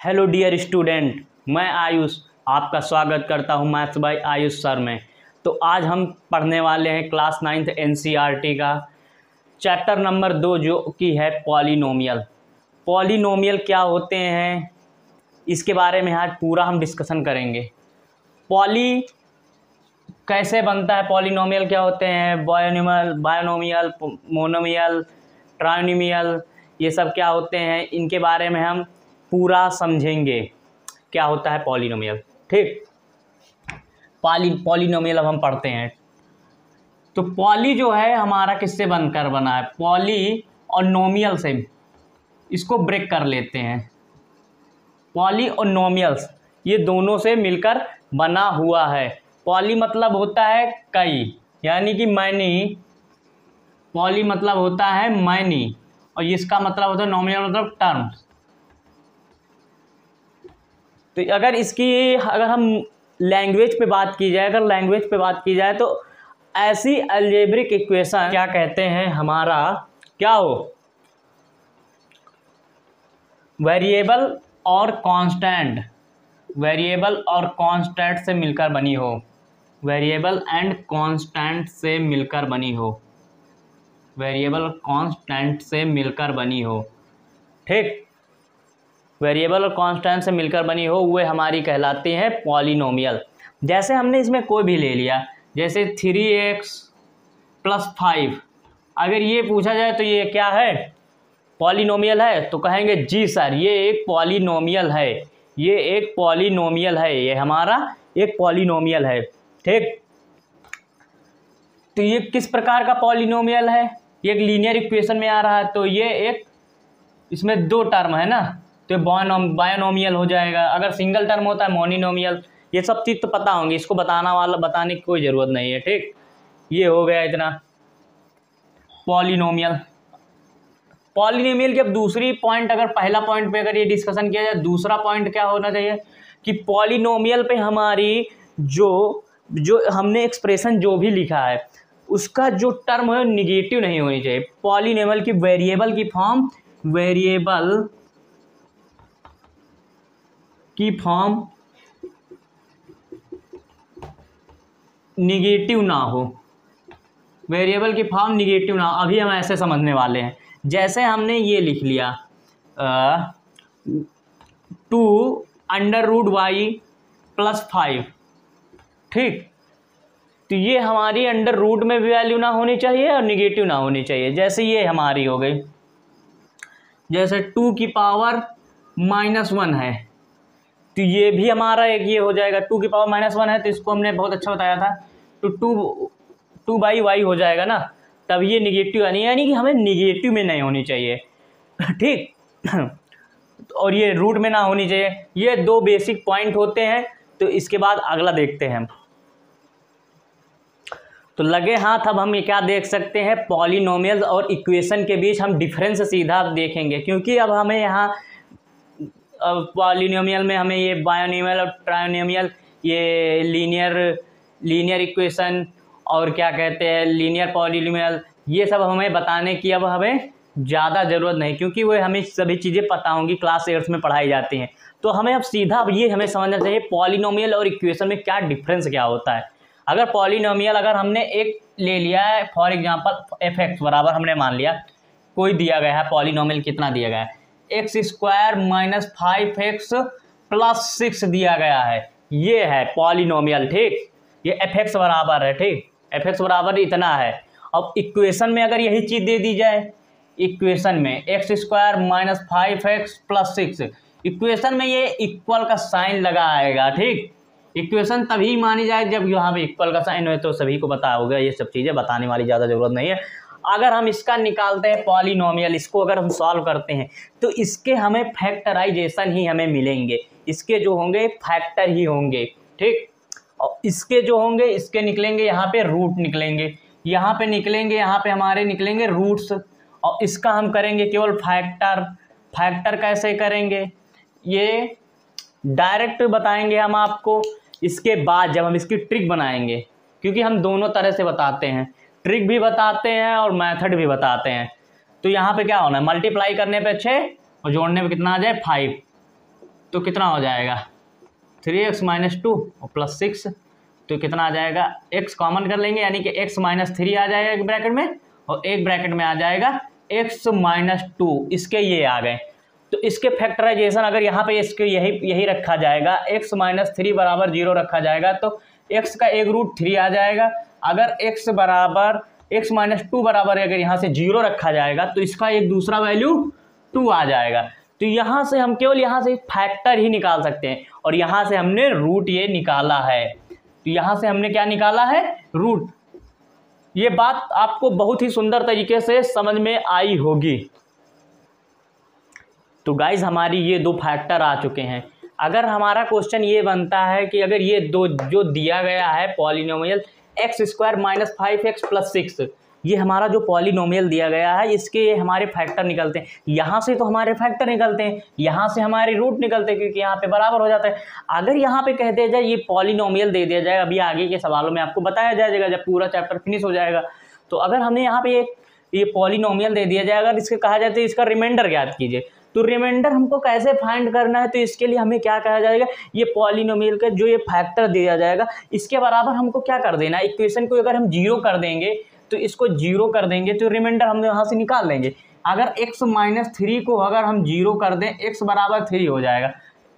Hello dear student, मैं आयुष आपका स्वागत करता हूं मैथ्स बाय आयुष सर में। तो आज हम पढ़ने वाले हैं क्लास 9th एनसीईआरटी का चैप्टर नंबर 2 जो कि है पॉलिनोमियल। पॉलिनोमियल क्या होते हैं इसके बारे में आज पूरा हम डिस्कशन करेंगे। पॉली कैसे बनता है, पॉलिनोमियल क्या होते हैं, बायनोमियल, मोनोमियल, ट्राइनोमियल, ये सब क्या होते हैं, इनके बारे में हम पूरा समझेंगे क्या होता है पॉलिनोमियल। ठीक, पॉलिनोमियल अब हम पढ़ते हैं। तो पॉली जो है हमारा किससे बनकर बना है, पॉली और नोमियल से। इसको ब्रेक कर लेते हैं। पॉली और नोमियल्स ये दोनों से मिलकर बना हुआ है। पॉली मतलब होता है कई, यानी कि मैनी। पॉली मतलब होता है मैनी और इसका मतलब होता है नोमियल मतलब टर्म। तो अगर हम लैंग्वेज पे बात की जाए, तो ऐसी अलजेब्रिक इक्वेशन क्या कहते हैं, हमारा क्या हो, वेरिएबल और कांस्टेंट से मिलकर बनी हो, वेरिएबल एंड कांस्टेंट से मिलकर बनी हो, वेरिएबल कांस्टेंट से मिलकर बनी हो। ठीक, वेरिएबल और कांस्टेंट से मिलकर बनी हो वो हमारी कहलाती है पॉलिनोमियल। जैसे हमने इसमें कोई भी ले लिया, जैसे 3x + 5, अगर ये पूछा जाए तो ये क्या है, पॉलिनोमियल है, तो कहेंगे जी सर ये एक पॉलिनोमियल है, ये एक पॉलिनोमियल है, ये हमारा एक पॉलिनोमियल है। ठीक, तो ये किस प्रकार का पॉलिनोमियल है, ये एक लीनियर इक्वेशन में आ रहा है, तो ये एक, इसमें दो टर्म है ना, तो बायनोमियल हो जाएगा। अगर सिंगल टर्म होता है मोनिनोमियल। ये सब चीज़ तो पता होंगी, इसको बताने की कोई ज़रूरत नहीं है। ठीक, ये हो गया इतना पॉलिनोमियल। की अब दूसरी पॉइंट, अगर पहला पॉइंट पे अगर ये डिस्कशन किया जाए, दूसरा पॉइंट क्या होना चाहिए कि पॉलिनोमियल पे हमारी जो हमने एक्सप्रेशन जो भी लिखा है उसका जो टर्म है निगेटिव नहीं होनी चाहिए। पॉलिनोमियल की वेरिएबल की फॉर्म निगेटिव ना हो, वेरिएबल की फॉर्म निगेटिव ना हो। अभी हम ऐसे समझने वाले हैं, जैसे हमने ये लिख लिया 2√y + 5। ठीक, तो ये हमारी अंडर रूट में भी वैल्यू ना होनी चाहिए और निगेटिव ना होनी चाहिए। जैसे ये हमारी हो गई, जैसे 2 की पावर -1 है, तो ये भी हमारा एक ये हो जाएगा, 2 की पावर -1 है, तो इसको हमने बहुत अच्छा बताया था, तो 2/y हो जाएगा ना, तब ये निगेटिव यानी कि हमें निगेटिव में नहीं होनी चाहिए। ठीक, और ये रूट में ना होनी चाहिए। ये दो बेसिक पॉइंट होते हैं। तो इसके बाद अगला देखते हैं हम। तो लगे हाथ, अब हम ये क्या देख सकते हैं, पॉलिनोमियल और इक्वेशन के बीच हम डिफरेंस सीधा देखेंगे, क्योंकि अब हमें यहाँ पॉलिनोमियल में हमें ये बायनोमियल और ट्राइनोमियल, ये लीनियर इक्वेशन और क्या कहते हैं लीनियर पॉलिनोमियल, ये सब हमें बताने की अब हमें ज़्यादा ज़रूरत नहीं, क्योंकि वो हमें सभी चीज़ें पता होंगी, क्लास 8 में पढ़ाई जाती हैं। तो हमें अब सीधा अब ये हमें समझना चाहिए पॉलिनोमियल और इक्वेशन में क्या डिफरेंस क्या होता है। अगर पॉलिनोमियल अगर हमने एक ले लिया है, फॉर एग्जांपल f(x) बराबर हमने मान लिया, कोई दिया गया है पॉलिनोमियल, कितना दिया गया है, x² - 5x + 6 दिया गया है, ये है पॉलिनोमियल। ठीक, ये f(x) बराबर है, ठीक, f(x) बराबर इतना है। अब इक्वेशन में अगर यही चीज़ दे दी जाए, इक्वेशन में x² - 5x + 6, इक्वेशन में ये इक्वल का साइन लगा आएगा। ठीक, इक्वेशन तभी मानी जाए जब यहाँ पे इक्वल का साइन हो, तो सभी को पता होगा, ये सब चीज़ें बताने वाली ज़्यादा ज़रूरत नहीं है। अगर हम इसका निकालते हैं पॉलिनोमियल, इसको अगर हम सॉल्व करते हैं तो इसके हमें फैक्टराइजेशन ही हमें मिलेंगे, इसके जो होंगे फैक्टर ही होंगे। ठीक, और इसके जो होंगे, इसके निकलेंगे यहाँ पे रूट निकलेंगे, यहाँ पे निकलेंगे, यहाँ पे हमारे निकलेंगे रूट्स, और इसका हम करेंगे केवल फैक्टर कैसे करेंगे ये डायरेक्ट बताएंगे हम आपको। इसके बाद जब हम इसकी ट्रिक बनाएंगे, क्योंकि हम दोनों तरह से बताते हैं, ट्रिक भी बताते हैं और मेथड भी बताते हैं। तो यहाँ पे क्या होना है, मल्टीप्लाई करने पे 6 और जोड़ने पे कितना आ जाए 5, तो कितना हो जाएगा 3x माइनस 2 और प्लस 6, तो कितना आ जाएगा, x कॉमन कर लेंगे यानी कि x माइनस 3 आ जाएगा एक ब्रैकेट में, और एक ब्रैकेट में आ जाएगा x माइनस 2, इसके ये आ गए। तो इसके फैक्टराइजेशन अगर यहाँ पे इसके यही रखा जाएगा, x माइनस 3 बराबर 0 रखा जाएगा तो x का एक रूट 3 आ जाएगा। अगर x माइनस 2 बराबर अगर यहाँ से 0 रखा जाएगा तो इसका एक दूसरा वैल्यू 2 आ जाएगा। तो यहाँ से हम केवल यहाँ से फैक्टर ही निकाल सकते हैं, और यहाँ से हमने रूट ये निकाला है। तो यहाँ से हमने क्या निकाला है, रूट। ये बात आपको बहुत ही सुंदर तरीके से समझ में आई होगी। तो गाइज हमारी ये दो फैक्टर आ चुके हैं। अगर हमारा क्वेश्चन ये बनता है कि अगर ये दो जो दिया गया है polynomial x square minus 5x plus 6, ये हमारा जो पॉलिनोमियल दिया गया है इसके ये हमारे फैक्टर निकलते हैं। यहाँ से तो हमारे फैक्टर निकलते हैं, यहाँ से हमारे रूट निकलते हैं, क्योंकि यहाँ पे बराबर हो जाता है। अगर यहाँ पे कह दिया जाए ये पॉलिनोमियल दे दिया जाए, अभी आगे के सवालों में आपको बताया जाएगा जब पूरा चैप्टर फिनिश हो जाएगा। तो अगर हमने यहाँ पे ये पॉलिनोमियल दे दिया जाए, अगर इसके कहा जाए तो इसका रिमाइंडर ज्ञात कीजिए, तो रिमाइंडर हमको कैसे फाइंड करना है, तो इसके लिए हमें क्या कहा जाएगा, ये पॉलिनोमियल का जो ये फैक्टर दिया जाएगा इसके बराबर हमको क्या कर देना है, इक्वेशन को अगर हम 0 कर देंगे तो इसको 0 कर देंगे तो रिमाइंडर हम यहाँ से निकाल लेंगे। अगर x माइनस 3 को अगर हम 0 कर दें, x बराबर 3 हो जाएगा,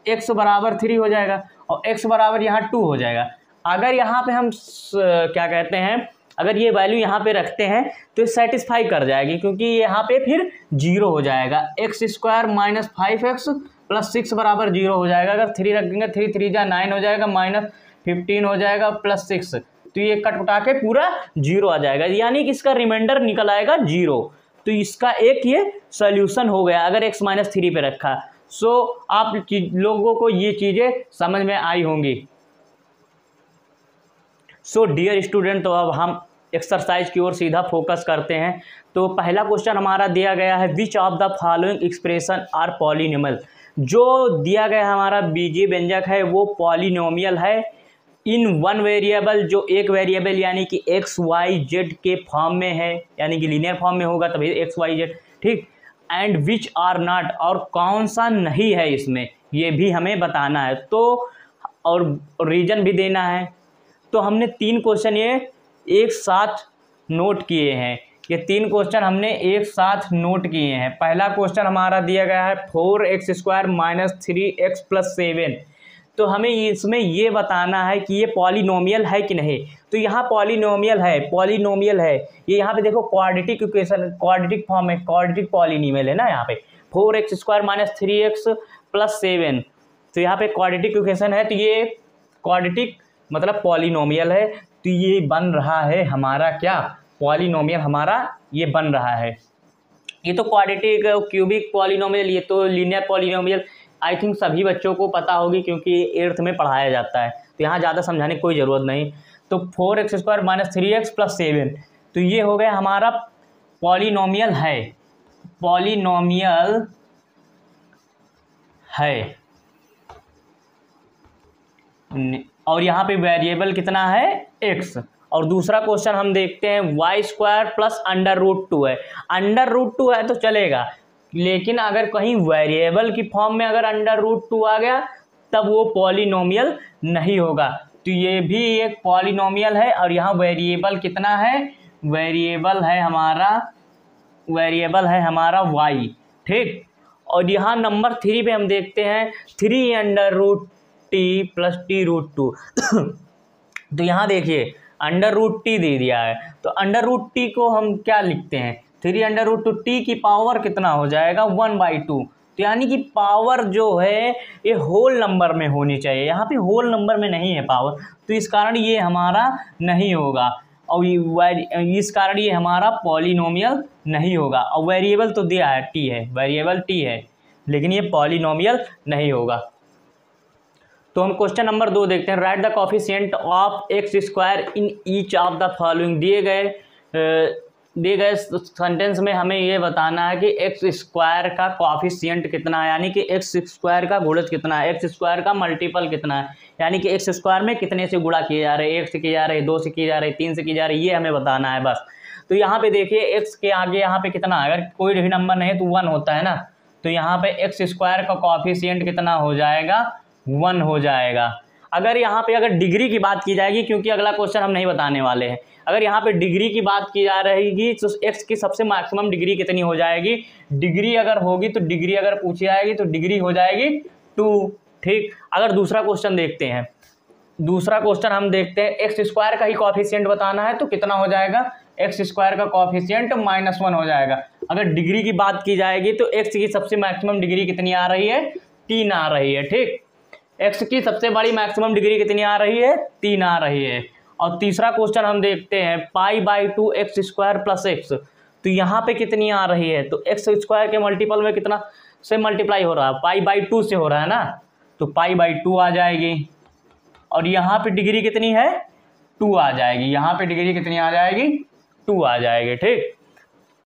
x बराबर 3 हो जाएगा और x बराबर यहाँ 2 हो जाएगा। अगर यहाँ पे हम क्या कहते हैं, अगर ये वैल्यू यहाँ पे रखते हैं तो सेटिस्फाई कर जाएगी, क्योंकि यहाँ पे फिर 0 हो जाएगा। X square minus 5x plus 6 बराबर 0 हो जाएगा। अगर 3 रखेंगे 3 3 जा 9 हो जाएगा, माइनस 15 हो जाएगा प्लस 6, तो ये कट उठा के पूरा 0 आ जाएगा, यानी कि इसका रिमाइंडर निकल आएगा 0। तो इसका एक ये सोल्यूशन हो गया अगर x माइनस 3 पे रखा। सो आप लोगों को ये चीज़ें समझ में आई होंगी। सो डियर स्टूडेंट, तो अब हम एक्सरसाइज की ओर सीधा फोकस करते हैं। तो पहला क्वेश्चन हमारा दिया गया है, which of the following expression are polynomial. जो दिया गया हमारा बीजीय व्यंजक है वो पॉलिनोमियल है इन वन वेरिएबल, जो एक वेरिएबल यानी कि एक्स वाई जेड के फॉर्म में है, यानी कि लीनियर फॉर्म में होगा तभी एक्स वाई जेड, ठीक। एंड विच आर नॉट, और कौन सा नहीं है इसमें, ये भी हमें बताना है, तो और रीजन भी देना है। तो हमने 3 क्वेश्चन ये एक साथ नोट किए हैं, ये 3 क्वेश्चन हमने एक साथ नोट किए हैं। पहला क्वेश्चन हमारा दिया गया है 4x square minus 3x plus 7, तो हमें इसमें ये बताना है कि ये पॉलिनोमियल है कि नहीं। तो यहाँ पॉलिनोमियल है, ये यहाँ पे देखो क्वाड्रेटिक इक्वेशन, क्वाड्रेटिक फॉर्म है, क्वाड्रेटिक पॉलिनोमियल है ना। यहाँ पे 4x square minus 3x plus 7, तो यहाँ पे क्वाड्रेटिक इक्वेशन है, तो ये क्वाड्रेटिक मतलब पॉलिनोमियल है। तो ये बन रहा है हमारा क्या, पॉलिनोमियल हमारा ये बन रहा है। ये तो क्वाड्रेटिक क्यूबिक पॉलिनोमियल, ये तो लीनियर पॉलिनोमियल आई थिंक सभी बच्चों को पता होगी, क्योंकि 8th में पढ़ाया जाता है, तो यहाँ ज़्यादा समझाने की कोई ज़रूरत नहीं। तो 4x square minus 3x plus 7, तो ये हो गया हमारा पॉलिनोमियल है, पॉलिनोमियल है। और यहाँ पे वेरिएबल कितना है, x। और दूसरा क्वेश्चन हम देखते हैं, Y square plus under root 2 है। अंडर रूट 2 है तो चलेगा, लेकिन अगर कहीं वेरिएबल की फॉर्म में अगर अंडर रूट 2 आ गया तब वो पॉलिनोमियल नहीं होगा। तो ये भी एक पॉलिनोमियल है। और यहाँ वेरिएबल कितना है, वेरिएबल है हमारा y, ठीक। और यहाँ नंबर 3 पे हम देखते हैं 3 under root t plus T root 2। तो यहाँ देखिए अंडर रूट टी दे दिया है, तो अंडर रूट टी को हम क्या लिखते हैं, 3 अंडर रूट 2, टी की पावर कितना हो जाएगा 1/2। तो यानी कि पावर जो है ये होल नंबर में होनी चाहिए, यहाँ पे होल नंबर में नहीं है पावर, तो इस कारण ये हमारा नहीं होगा। और इस कारण ये हमारा पॉलिनोमियल नहीं होगा। और वेरिएबल तो दिया है टी है, वेरिएबल टी है, लेकिन ये पॉलिनोमियल नहीं होगा। तो हम क्वेश्चन नंबर 2 देखते हैं, right the coefficient of x square in each of the following. दिए गए सेंटेंस में हमें ये बताना है कि एक्स स्क्वायर का कोफिशिएंट कितना है, यानी कि एक्स स्क्वायर का गुणज कितना है, एक्स स्क्वायर का मल्टीपल कितना है, यानी कि एक्स स्क्वायर में कितने से गुणा किए जा रहे हैं, 1 से किए जा रहे हैं, 2 से किए जा रहे हैं, 3 से किए जा रहे हैं, ये हमें बताना है बस। तो यहाँ पे देखिए एक्स के आगे यहाँ पे कितना है, अगर कोई भी नंबर नहीं है तो 1 होता है ना, तो यहाँ पे एक्स स्क्वायर का कॉफिशिएंट कितना हो जाएगा, 1 हो जाएगा। अगर यहाँ पे अगर डिग्री की बात की जाएगी, क्योंकि अगला क्वेश्चन हम नहीं बताने वाले हैं, अगर यहाँ पे डिग्री की बात की जा रहेगी तो एक्स की सबसे मैक्सिमम डिग्री कितनी हो जाएगी, डिग्री अगर होगी तो डिग्री अगर पूछी जाएगी तो डिग्री हो जाएगी 2। ठीक, अगर दूसरा क्वेश्चन देखते हैं, दूसरा क्वेश्चन हम देखते हैं, एक्स स्क्वायर का ही कॉफिशिएंट बताना है तो कितना हो जाएगा, एक्स स्क्वायर का कॉफिशिएंट -1 हो जाएगा। अगर डिग्री की बात की जाएगी तो एक्स की सबसे मैक्सिमम डिग्री कितनी आ रही है, 3 आ रही है। ठीक, एक्स की सबसे बड़ी मैक्सिमम डिग्री कितनी आ रही है, 3 आ रही है। और तीसरा क्वेश्चन हम देखते हैं, π/2 एक्स स्क्वायर प्लस एक्स, तो यहाँ पे कितनी आ रही है, तो एक्स स्क्वायर के मल्टीपल में कितना से मल्टीप्लाई हो रहा है, π/2 से हो रहा है ना, तो π/2 आ जाएगी। और यहाँ पे डिग्री कितनी है, 2 आ जाएगी, यहाँ पे डिग्री कितनी आ जाएगी, 2 आ जाएगी। ठीक,